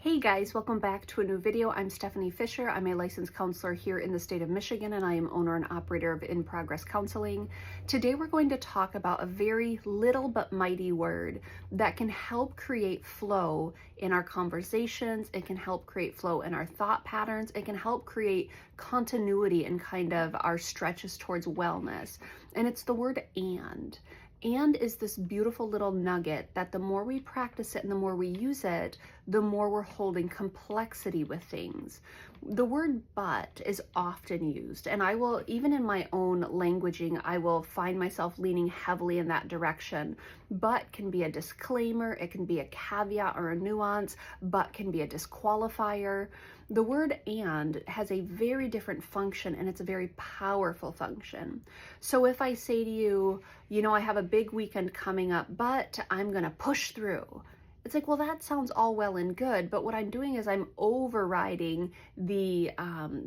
Hey guys, welcome back to a new video. I'm Stephanie Fisher. I'm a licensed counselor here in the state of Michigan, and I am owner and operator of In Progress Counseling. Today we're going to talk about a very little but mighty word that can help create flow in our conversations. It can help create flow in our thought patterns. It can help create continuity in kind of our stretches towards wellness. And it's the word and. And is this beautiful little nugget that the more we practice it and the more we use it, the more we're holding complexity with things. The word but is often used, and I will, even in my own languaging, I will find myself leaning heavily in that direction. But can be a disclaimer, it can be a caveat or a nuance, but can be a disqualifier. The word and has a very different function, and it's a very powerful function. So if I say to you, I have a big weekend coming up, but I'm gonna push through. It's like, well, that sounds all well and good, but what I'm doing is I'm overriding the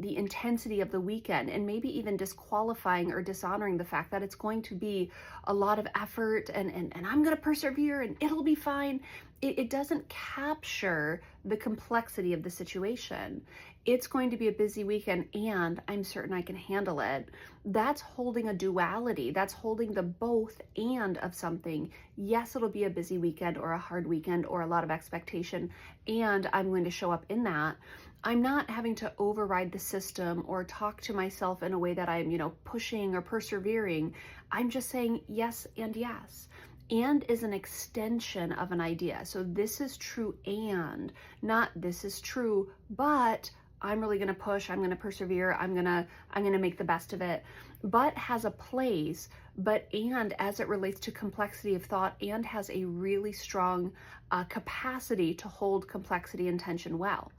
intensity of the weekend, and maybe even disqualifying or dishonoring the fact that it's going to be a lot of effort, and I'm going to persevere and it'll be fine. It doesn't capture the complexity of the situation. It's going to be a busy weekend and I'm certain I can handle it. That's holding a duality. That's holding the both and of something. Yes, it'll be a busy weekend or a hard weekend or a lot of expectation, and I'm going to show up in that. I'm not having to override the system or talk to myself in a way that I'm, pushing or persevering. I'm just saying yes and yes. And is an extension of an idea. So this is true and, not this is true, but I'm really going to push, I'm going to persevere, I'm going to make the best of it. But has a place, but and as it relates to complexity of thought, and has a really strong capacity to hold complexity and tension well.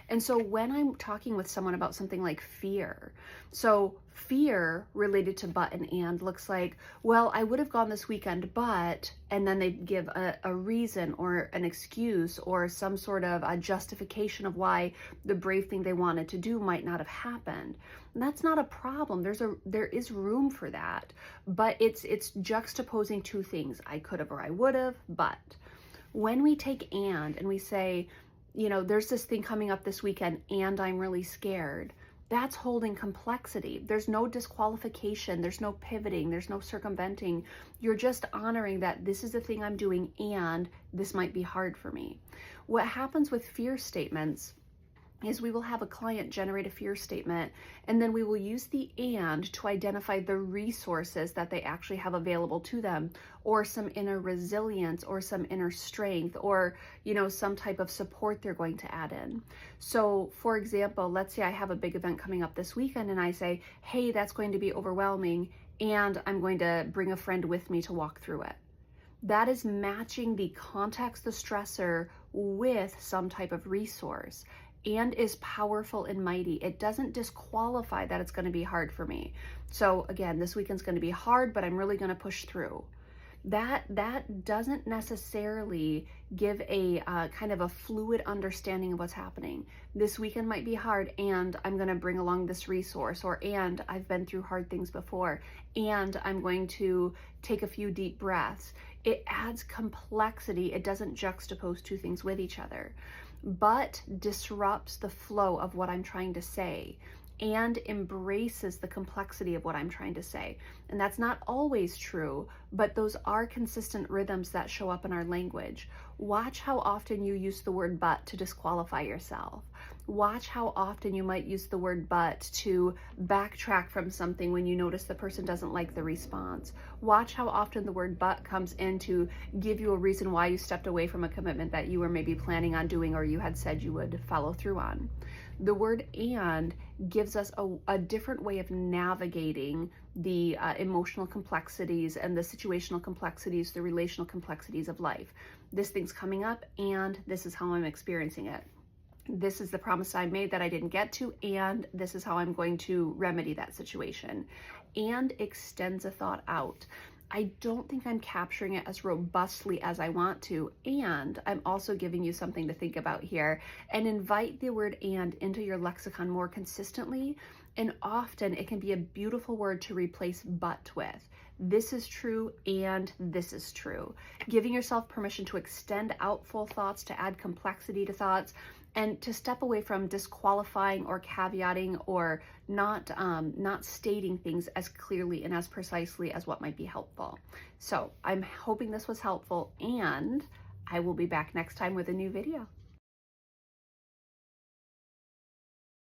And so when I'm talking with someone about something like fear, so fear related to but and looks like, well, I would have gone this weekend, but, and then they give a reason or an excuse or some sort of a justification of why the brave thing they wanted to do might not have happened. And that's not a problem. There is room for that, but it's juxtaposing two things. I could have or I would have, but when we take and we say, there's this thing coming up this weekend and I'm really scared, that's holding complexity. There's no disqualification, there's no pivoting, there's no circumventing. You're just honoring that this is the thing I'm doing and this might be hard for me. What happens with fear statements is we will have a client generate a fear statement, and then we will use the and to identify the resources that they actually have available to them, or some inner resilience or some inner strength, or some type of support they're going to add in. So for example, let's say I have a big event coming up this weekend and I say, hey, that's going to be overwhelming and I'm going to bring a friend with me to walk through it. That is matching the context, the stressor, with some type of resource. And is powerful and mighty. It doesn't disqualify that it's going to be hard for me. So again, this weekend's going to be hard, but I'm really going to push through. That doesn't necessarily give a kind of a fluid understanding of what's happening. This weekend might be hard and I'm going to bring along this resource, or and I've been through hard things before and I'm going to take a few deep breaths. It adds complexity. It doesn't juxtapose two things with each other, but disrupts the flow of what I'm trying to say and embraces the complexity of what I'm trying to say. And that's not always true, but those are consistent rhythms that show up in our language. Watch how often you use the word but to disqualify yourself. Watch how often you might use the word but to backtrack from something when you notice the person doesn't like the response. Watch how often the word but comes in to give you a reason why you stepped away from a commitment that you were maybe planning on doing or you had said you would follow through on. The word and gives us a different way of navigating the emotional complexities and the situational complexities, the relational complexities of life. This thing's coming up and this is how I'm experiencing it. This is the promise I made that I didn't get to, and this is how I'm going to remedy that situation. And extends a thought out. I don't think I'm capturing it as robustly as I want to, and I'm also giving you something to think about here, and invite the word and into your lexicon more consistently, and often it can be a beautiful word to replace but with. this is true and this is true. Giving yourself permission to extend out full thoughts, to add complexity to thoughts, and to step away from disqualifying or caveating or not stating things as clearly and as precisely as what might be helpful. So I'm hoping this was helpful, and I will be back next time with a new video.